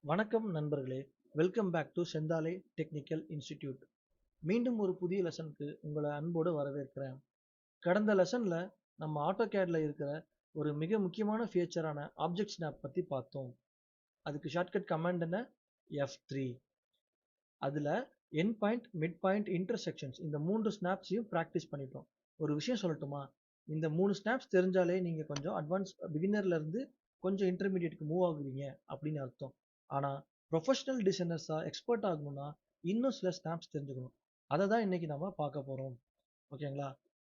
வணக்கம் நண்பர்களே, welcome back to Senthalai technical institute. மீண்டும் ஒரு புதிய லெசனுக்கு உங்களை அன்போடு வரவேற்கிறேன். கடந்த லெசன்ல நம்ம ஆட்டோகேட்ல இருக்கிற ஒரு மிக முக்கியமான ஃபீச்சரான ஆப்ஜெக்ட் ஸ்னாப் பத்தி பார்த்தோம். அதுக்கு ஷார்ட்கட் கமாண்ட் என்ன? F3. அதுல end point, mid point, intersections இந்த 3 ஸ்னாப்ஸையும் ப்ராக்டிஸ் பண்ணிட்டோம். ஒரு விஷயம் சொல்லட்டுமா? இந்த 3 ஸ்னாப்ஸ் தெரிஞ்சாலே நீங்க கொஞ்சம் அட்வான்ஸ் பிகினர்ல இருந்து கொஞ்சம் இன்டர்மீடியட்க்கு மூவ் ஆகுவீங்க அப்படின்னு அர்த்தம். ஆனா ப்ரொஃபஷனல் டிசைனர்ஸா எக்ஸ்பர்ட் ஆகணும்னா இன்னும் சில ஸ்னாப்ஸ் தெரிஞ்சுக்கணும். அதை தான் இன்னைக்கு நம்ம பார்க்க போறோம். ஓகேங்களா?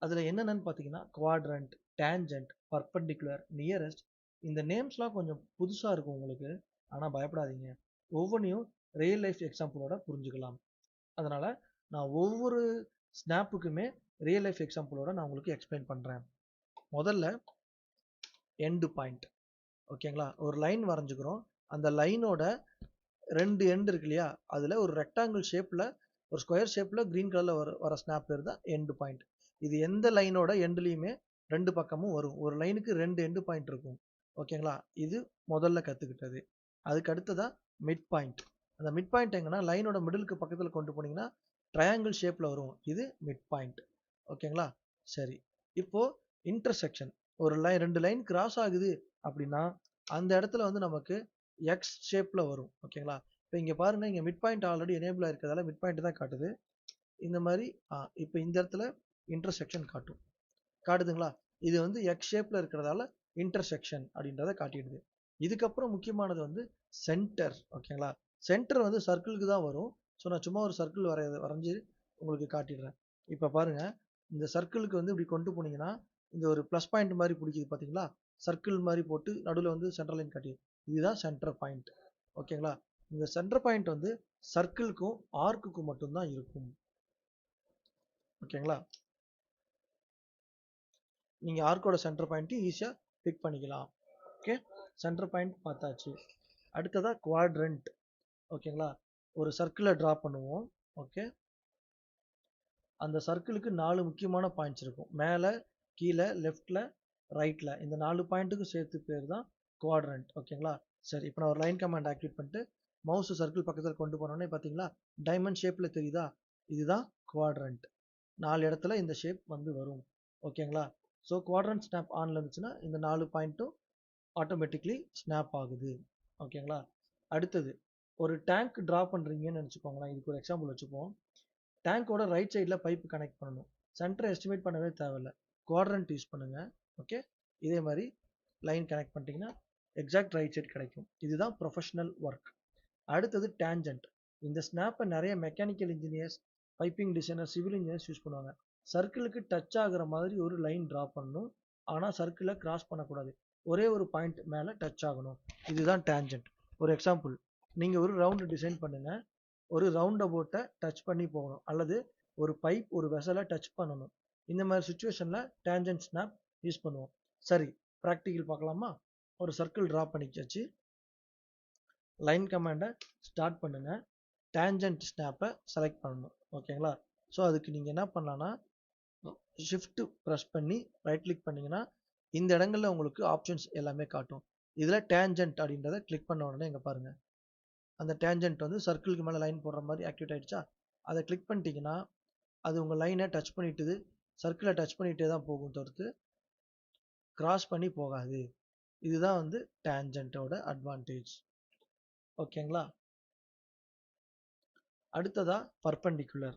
அதுல என்னென்னு பார்த்தீங்கன்னா குவாட்ரண்ட், டேஞ்சன்ட், பர்பண்டிகுலர், நியரஸ்ட். இந்த நேம்ஸ்லாம் கொஞ்சம் புதுசா இருக்கும் உங்களுக்கு. ஆனா பயப்படாதீங்க, ஒவ்வொன்றையும் ரியல் லைஃப் எக்ஸாம்பிளோட புரிஞ்சுக்கலாம். அதனால நான் ஒவ்வொரு ஸ்னாப்புக்குமே ரியல் லைஃப் எக்ஸாம்பிளோட நான் உங்களுக்கு எக்ஸ்பிளைன் பண்றேன். முதல்ல எண்டு பாயிண்ட். ஓகேங்களா? ஒரு லைன் வரைஞ்சுக்கிறோம். அந்த லைனோட 2 எண்ட் இருக்கு இல்லையா, அதுல ஒரு ரெக்டாங்கிள் ஷேப்ல, ஒரு ஸ்கொயர் ஷேப்ல கிரீன் கலர்ல வர ஸ்னாப் பேர் தான் எண்டு பாயிண்ட். இது எந்த லைனோட எண்ட்லயுமே 2 பக்கமும் வரும். ஒரு லைனுக்கு 2 எண்டு பாயிண்ட் இருக்கும். ஓகேங்களா? இது முதல்ல கத்துக்கிட்டது. அதுக்கு அடுத்ததா மிட் பாயிண்ட். அந்த மிட் பாயிண்ட் எங்கன்னா லைனோட மிடிலுக்கு பக்கத்துல கொண்டு போனீங்கன்னா ட்ரையாங்கிள் ஷேப்ல வரும். இது மிட் பாயிண்ட். ஓகேங்களா? சரி. இப்போ இன்டர்செக்ஷன். ஒரு லைன் 2 லைன் கிராஸ் ஆகுது அப்படின்னா அந்த இடத்துல வந்து நமக்கு எக்ஸ் ஷேப்ல வரும். ஓகேங்களா? இப்போ இங்க பாருங்க, இங்க மிட் பாயிண்ட் ஆல்ரெடி எனேபிள் ஆயிருக்கிறதால மிட் பாயிண்ட் தான் காட்டுது. இந்த மாதிரி இப்போ இந்த இடத்துல இன்டர்செக்ஷன் காட்டுதுங்களா? இது வந்து எக்ஸ் ஷேப்ல இருக்கிறதால இன்டர்செக்ஷன் அப்படின்றத காட்டிடுது. இதுக்கப்புறம் முக்கியமானது வந்து சென்டர். ஓகேங்களா? சென்டர் வந்து சர்க்கிளுக்கு தான் வரும். ஸோ நான் சும்மா ஒரு சர்க்கிள் வரைஞ்சி உங்களுக்கு காட்டிடுறேன். இப்போ பாருங்க, இந்த சர்க்கிளுக்கு வந்து இப்படி கொண்டு போனீங்கன்னா இந்த ஒரு ப்ளஸ் பாயிண்ட் மாதிரி பிடிக்குது பார்த்தீங்களா? சர்க்கிள் மாதிரி போட்டு நடுவில் வந்து சென்டர் லைன் காட்டி, இதுதான் சென்டர் பாயிண்ட். ஓகேங்களா? இந்த சென்டர் பாயிண்ட் வந்து சர்க்கிளுக்கும் ஆர்க்குக்கும் மட்டும்தான் இருக்கும். ஓகேங்களா? நீங்க ஆர்க்கோட சென்டர் பாயிண்ட் ஈஸியா பிக் பண்ணிக்கலாம். ஓகே, சென்டர் பாயிண்ட் பார்த்தாச்சு. அடுத்ததா குவாட்ரண்ட். ஓகேங்களா? ஒரு சர்க்கிளை டிரா பண்ணுவோம். ஓகே, அந்த சர்க்கிளுக்கு 4 முக்கியமான பாயிண்ட்ஸ் இருக்கும். மேலே, கீழே, லெஃப்ட்ல, ரைட்ல. இந்த 4 பாயிண்ட்டுக்கும் சேர்த்து பேர் தான் குவாட்ரண்ட். ஓகேங்களா? சரி, இப்போ நான் ஒரு லைன் கமாண்ட் ஆக்டிவேட் பண்ணிட்டு மவுஸ் சர்க்கிள் பக்கத்தில் கொண்டு போனோடனே பார்த்தீங்களா டைமண்ட் ஷேப்ல தெரியுதா? இதுதான் குவாட்ரண்ட். 4 இடத்துல இந்த ஷேப் வந்து வரும். ஓகேங்களா? ஸோ குவாட்ரண்ட் ஸ்னாப் ஆன்ல இருந்துச்சுன்னா இந்த 4 பாயிண்ட்டும் ஆட்டோமேட்டிக்லி ஸ்னாப் ஆகுது. ஓகேங்களா? அடுத்தது ஒரு டேங்க் டிரா பண்றீங்கன்னு நினச்சிக்கோங்களேன். இதுக்கு ஒரு எக்ஸாம்பிள் வச்சுப்போம். டேங்கோட ரைட் சைடில் பைப் கனெக்ட் பண்ணணும். சென்டரை எஸ்டிமேட் பண்ணவே தேவையில்ல, குவாட்ரண்ட் யூஸ் பண்ணுங்க. ஓகே, இதே மாதிரி லைன் கனெக்ட் பண்ணிட்டீங்கன்னா எக்ஸாக்ட் ரைட் சைடு கிடைக்கும். இதுதான் ப்ரொஃபஷனல் ஒர்க். அடுத்தது டேஞ்சன்ட். இந்த ஸ்னாப்பை நிறைய mechanical engineers, piping designer, civil engineers use பண்ணுவாங்க. சர்க்கிளுக்கு டச் ஆகுற மாதிரி ஒரு லைன் டிரா பண்ணணும். ஆனால் சர்க்கிளை கிராஸ் பண்ணக்கூடாது. ஒரே ஒரு பாயிண்ட் மேலே டச் ஆகணும். இதுதான் டேஞ்சன்ட். ஒரு எக்ஸாம்பிள், நீங்கள் ஒரு ரவுண்டு டிசைன் பண்ணுங்க. ஒரு ரவுண்ட் அபவுட்டை டச் பண்ணி போகணும், அல்லது ஒரு பைப் ஒரு வெசலை டச் பண்ணணும். இந்த மாதிரி சுச்சுவேஷனில் டேஞ்சன்ட் ஸ்னாப் யூஸ் பண்ணுவோம். சரி, ப்ராக்டிக்கல் பார்க்கலாமா? ஒரு சர்க்கிள் டிரா பண்ணிக்காச்சு. லைன் கமாண்டை ஸ்டார்ட் பண்ணுங்க. டேஞ்சன்ட் ஸ்னாப்பை செலக்ட் பண்ணணும். ஓகேங்களா? ஸோ அதுக்கு நீங்கள் என்ன பண்ணலான்னா ஷிஃப்ட் ப்ரெஸ் பண்ணி ரைட் கிளிக் பண்ணீங்கன்னா இந்த இடங்கள்ல உங்களுக்கு ஆப்ஷன்ஸ் எல்லாமே காட்டும். இதில் டேஞ்சன்ட் அப்படின்றத கிளிக் பண்ண உடனே இங்கே பாருங்க, அந்த டேஞ்சன்ட் வந்து சர்க்கிளுக்கு மேலே லைன் போடுற மாதிரி ஆக்டிவேட் ஆயிடுச்சா? அதை கிளிக் பண்ணிட்டீங்கன்னா அது உங்கள் லைனை டச் பண்ணிட்டுது. சர்க்கிளை டச் பண்ணிகிட்டே தான் போகும், தவிர்த்து கிராஸ் பண்ணி போகாது. இதுதான் வந்து டேஞ்சன்ட்டோட அட்வான்டேஜ். ஓகேங்களா? அடுத்ததா பர்பண்டிகுலர்.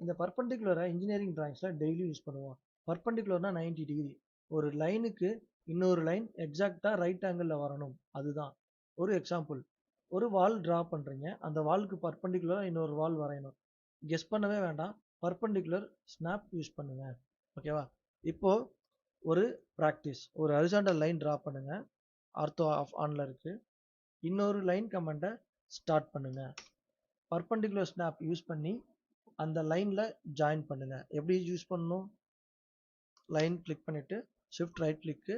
இந்த பர்பண்டிகுலரை இன்ஜினியரிங் டிராயிங்ஸில் டெய்லி யூஸ் பண்ணுவோம். பர்பண்டிகுலர்னா 90 டிகிரி. ஒரு லைனுக்கு இன்னொரு லைன் எக்ஸாக்டாக ரைட் ஆங்கிளில் வரணும். அதுதான். ஒரு எக்ஸாம்பிள், ஒரு வால் டிரா பண்ணுறீங்க. அந்த வாலுக்கு பர்பண்டிகுலராக இன்னொரு வால் வரையணும். கெஸ் பண்ணவே வேண்டாம், பர்பண்டிகுலர் ஸ்னாப் யூஸ் பண்ணுங்க. ஓகேவா? இப்போ ஒரு ப்ராக்டிஸ், ஒரு ஹரிசாண்டல் லைன் டிரா பண்ணுங்க. ஆர்த்தோ ஆஃப் ஆன்ல இருக்கு. இன்னொரு லைன் கமாண்டை ஸ்டார்ட் பண்ணுங்க. பர்பண்டிகுலர் ஸ்னாப் யூஸ் பண்ணி அந்த லைன்ல ஜாயின் பண்ணுங்க. எப்படி யூஸ் பண்ணணும்? லைன் கிளிக் பண்ணிட்டு ஷிஃப்ட் ரைட் கிளிக்கு,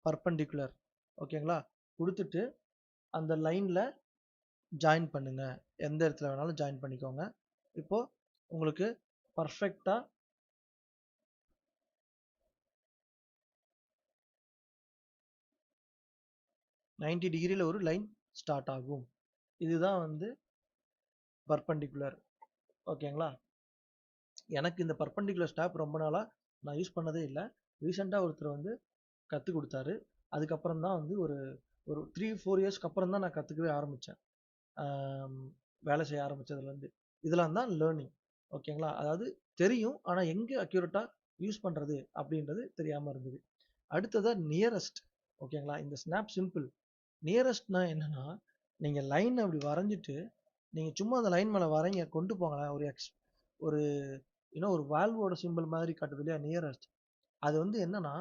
பர்பண்டிகுலர். ஓகேங்களா? கொடுத்துட்டு அந்த லைன்ல ஜாயின் பண்ணுங்க. எந்த இடத்துல வேணாலும் ஜாயின் பண்ணிக்கோங்க. இப்போ உங்களுக்கு பர்ஃபெக்டா நைன்டி டிகிரியில் ஒரு லைன் ஸ்டார்ட் ஆகும். இதுதான் வந்து பர்பண்டிகுலர். ஓகேங்களா? எனக்கு இந்த பர்பண்டிகுலர் ஸ்னாப் ரொம்ப நாளா நான் யூஸ் பண்ணதே இல்லை. ரீசெண்டாக ஒருத்தர் வந்து கற்றுக் கொடுத்தாரு. அதுக்கப்புறம் தான் வந்து ஒரு ஒரு 3-4 இயர்ஸ்க்கு அப்புறம் தான் நான் கற்றுக்கவே ஆரம்பித்தேன். வேலை செய்ய ஆரம்பித்ததுலேருந்து இதெல்லாம் தான் லேர்னிங். ஓகேங்களா? அதாவது தெரியும், ஆனால் எங்கே அக்யூரேட்டாக யூஸ் பண்ணுறது அப்படின்றது தெரியாமல் இருந்தது. அடுத்ததாக நியரஸ்ட். ஓகேங்களா? இந்த ஸ்னாப் சிம்பிள். நியரஸ்ட்னா என்னன்னா, நீங்கள் லைன் அப்படி வரைஞ்சிட்டு நீங்கள் சும்மா அந்த லைன் மேலே வரைங்க, கொண்டு போங்களேன். ஒரு ஒரு வால்வோட சிம்பிள் மாதிரி காட்டுது இல்லையா நியரஸ்ட். அது வந்து என்னன்னா,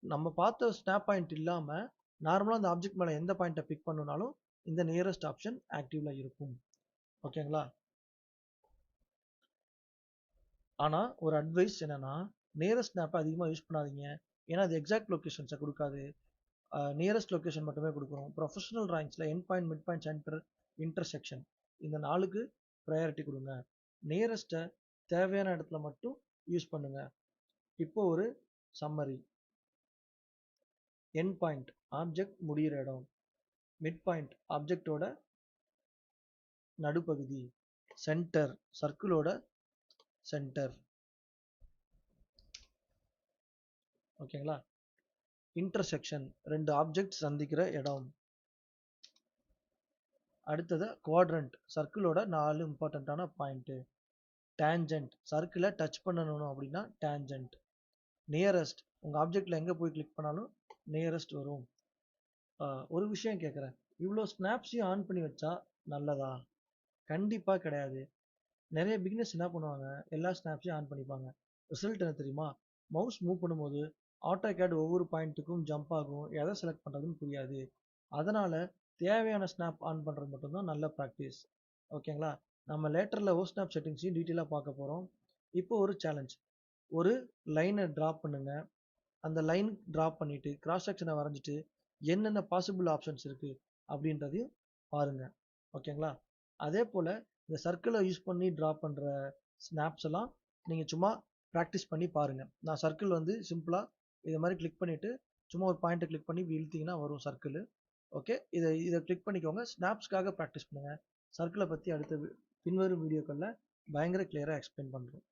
நம்ம பார்த்த ஸ்னாப் பாயிண்ட் இல்லாம நார்மலா அந்த ஆப்ஜெக்ட் மேல எந்த பாயிண்ட்டை பிக் பண்ணனாலும் இந்த நியரஸ்ட் ஆப்ஷன் ஆக்டிவ்ல இருக்கும். ஓகேங்களா? ஆனா ஒரு அட்வைஸ் என்னன்னா, நியரஸ்ட் ஸ்னாப்பை அதிகமா யூஸ் பண்ணாதீங்க. ஏன்னா அது எக்ஸாக்ட் லொகேஷன்ஸை கொடுக்காது. நியரஸ்ட் லொகேஷன் மட்டுமே கொடுக்கும். ப்ரொஃபஷனல் டிராயிங்ஸ்ல end point, mid point, centre, intersection இந்த 4க்கு ப்ரையாரிட்டி கொடுங்க. நியரஸ்ட்டை தேவையான இடத்துல மட்டும் யூஸ் பண்ணுங்க. இப்போ ஒரு சம்மரி. எண்ட் பாயிண்ட் ஆப்ஜெக்ட் முடிகிற இடம். மிட் பாயிண்ட் ஆப்ஜெக்டோட நடுப்பகுதி. சென்டர் சர்க்கிளோட சென்டர். ஓகேங்களா? இன்டர்செக்ஷன் ரெண்டு ஆப்ஜெக்ட் சந்திக்கிற இடம். அடுத்தது குவாட்ரண்ட் சர்க்கிளோட 4 இம்பார்ட்டண்ட்டான பாயிண்ட். டேஞ்சன்ட் சர்க்கிளை டச் பண்ணணும் அப்படின்னா டேஞ்சன்ட். நியரஸ்ட் உங்க ஆப்ஜெக்ட்ல எங்க போய் கிளிக் பண்ணாலும் நியரஸ்ட் வரும். ஒரு விஷயம் கேட்குறேன், இவ்வளோ ஸ்னாப்ஸையும் ஆன் பண்ணி வச்சா நல்லதா? கண்டிப்பா கிடையாது. நிறைய பிகினர்ஸ் என்ன பண்ணுவாங்க, எல்லா ஸ்னாப்ஸையும் ஆன் பண்ணிப்பாங்க. ரிசல்ட் என்ன தெரியுமா? மவுஸ் மூவ் பண்ணும்போது ஆட்டோகேட் ஒவ்வொரு பாயிண்ட்டுக்கும் ஜம்ப் ஆகும், எதை செலக்ட் பண்ணுறதுன்னு புரியாது. அதனால தேவையான ஸ்னாப் ஆன் பண்ணுறது மட்டும்தான் நல்ல ப்ராக்டிஸ். ஓகேங்களா? நம்ம லேட்டரில் ஓ ஸ்னாப் செட்டிங்ஸையும் டீட்டெயிலாக பார்க்க போகிறோம். இப்போ ஒரு சேலஞ்ச். ஒரு லைனை ட்ராப் பண்ணுங்க. அந்த லைன் ட்ராப் பண்ணிட்டு கிராஸ் செக்ஷனை வரைஞ்சிட்டு என்னென்ன பாசிபிள் ஆப்ஷன்ஸ் இருக்குது அப்படின்றதையும் பாருங்க. ஓகேங்களா? அதே போல் இந்த சர்க்கிளை யூஸ் பண்ணி ட்ரா பண்ணுற ஸ்னாப்ஸ் எல்லாம் நீங்கள் சும்மா ப்ராக்டிஸ் பண்ணி பாருங்கள். நான் சர்க்கிள் வந்து சிம்பிளாக இது மாதிரி கிளிக் பண்ணிவிட்டு சும்மா ஒரு பாயிண்ட்டை கிளிக் பண்ணி இழுத்தீங்கன்னா வரும் சர்க்கிள். ஓகே, இதை கிளிக் பண்ணிக்கோங்க. ஸ்னாப்ஸ்க்காக ப்ராக்டிஸ் பண்ணுங்கள். சர்க்கிளை பற்றி அடுத்த பின்வரும் வீடியோக்களில் பயங்கர கிளியராக எக்ஸ்பிளைன் பண்ணுறோம்.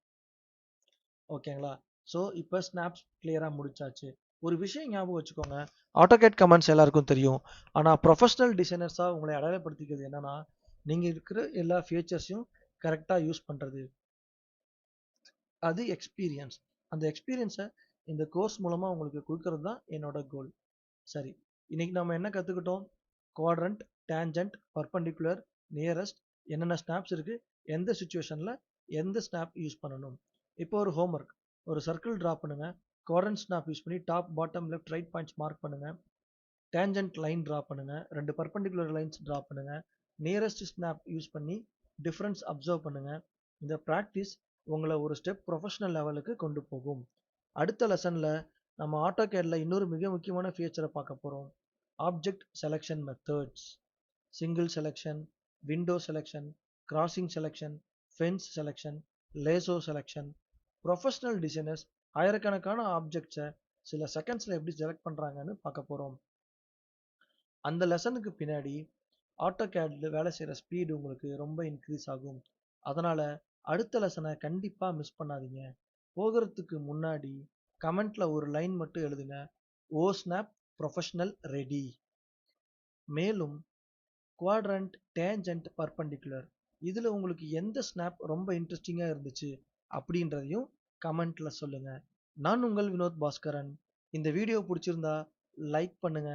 ஓகேங்களா? ஸோ இப்போ ஸ்னாப்ஸ் கிளியராக முடிச்சாச்சு. ஒரு விஷயம் ஞாபகம் வச்சுக்கோங்க, ஆட்டோகேட் கமெண்ட்ஸ் எல்லாருக்கும் தெரியும். ஆனால் ப்ரொஃபஷனல் டிசைனர்ஸாக உங்களை அடையாளப்படுத்திக்கிறது என்னன்னா, நீங்கள் இருக்கிற எல்லா ஃபீச்சர்ஸையும் கரெக்டாக யூஸ் பண்ணுறது. அது எக்ஸ்பீரியன்ஸ். அந்த எக்ஸ்பீரியன்ஸை இந்த கோர்ஸ் மூலமாக உங்களுக்கு கொடுக்கறது தான் என்னோட கோல். சரி, இன்னைக்கு நம்ம என்ன கற்றுக்கிட்டோம்? குவாட்ரண்ட், டேஞ்சன்ட், பர்பண்டிகுலர், நியரஸ்ட், என்னென்ன ஸ்னாப்ஸ் இருக்குது, எந்த சுச்சுவேஷனில் எந்த ஸ்னாப் யூஸ் பண்ணணும். இப்போ ஒரு ஹோம்ஒர்க். ஒரு சர்க்கிள் ட்ரா பண்ணுங்க. குவாட்ரண்ட் ஸ்னாப் யூஸ் பண்ணி top, bottom, left, right points mark பண்ணுங்க. டேஞ்சன்ட் லைன் ட்ரா பண்ணுங்க. 2 பர்பண்டிகுலர் லைன்ஸ் ட்ரா பண்ணுங்க. நியரஸ்ட் ஸ்னாப் யூஸ் பண்ணி டிஃபரன்ஸ் அப்சர்வ் பண்ணுங்க. இந்த ப்ராக்டிஸ் உங்களை ஒரு ஸ்டெப் ப்ரொஃபஷனல் லெவலுக்கு கொண்டு போகும். அடுத்த லெசனில் நம்ம ஆட்டோகேடில் இன்னொரு மிக முக்கியமான ஃபீச்சரை பார்க்க போகிறோம். Object selection methods. Single selection, window selection, crossing selection, fence selection, lasso selection. Professional designers ஆயிரக்கணக்கான ஆப்ஜெக்ட்ஸை சில செகண்ட்ஸில் எப்படி செலக்ட் பண்ணுறாங்கன்னு பார்க்க போகிறோம். அந்த லெசனுக்கு பின்னாடி ஆட்டோகேட்ல வேலை செய்கிற ஸ்பீடு உங்களுக்கு ரொம்ப இன்க்ரீஸ் ஆகும். அதனால் அடுத்த லெசனை கண்டிப்பாக மிஸ் பண்ணாதீங்க. போகிறதுக்கு முன்னாடி கமெண்ட்ல ஒரு லைன் மட்டும் எழுதுங்க, ஓ ஸ்னாப் ப்ரொஃபஷனல் ரெடி. மேலும் குவாட்ரண்ட், டேஞ்சன்ட், பர்பண்டிகுலர் இதில் உங்களுக்கு எந்த ஸ்னாப் ரொம்ப இன்ட்ரெஸ்டிங்காக இருந்துச்சு அப்படின்றதையும் கமெண்ட்ல சொல்லுங்க. நான் உங்கள் வினோத் பாஸ்கரன். இந்த வீடியோ பிடிச்சிருந்தா லைக் பண்ணுங்க,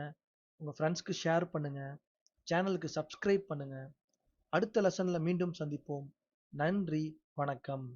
உங்கள் ஃப்ரெண்ட்ஸ்க்கு ஷேர் பண்ணுங்க, சேனலுக்கு சப்ஸ்கிரைப் பண்ணுங்க. அடுத்த லெசன்ல மீண்டும் சந்திப்போம். நன்றி, வணக்கம்.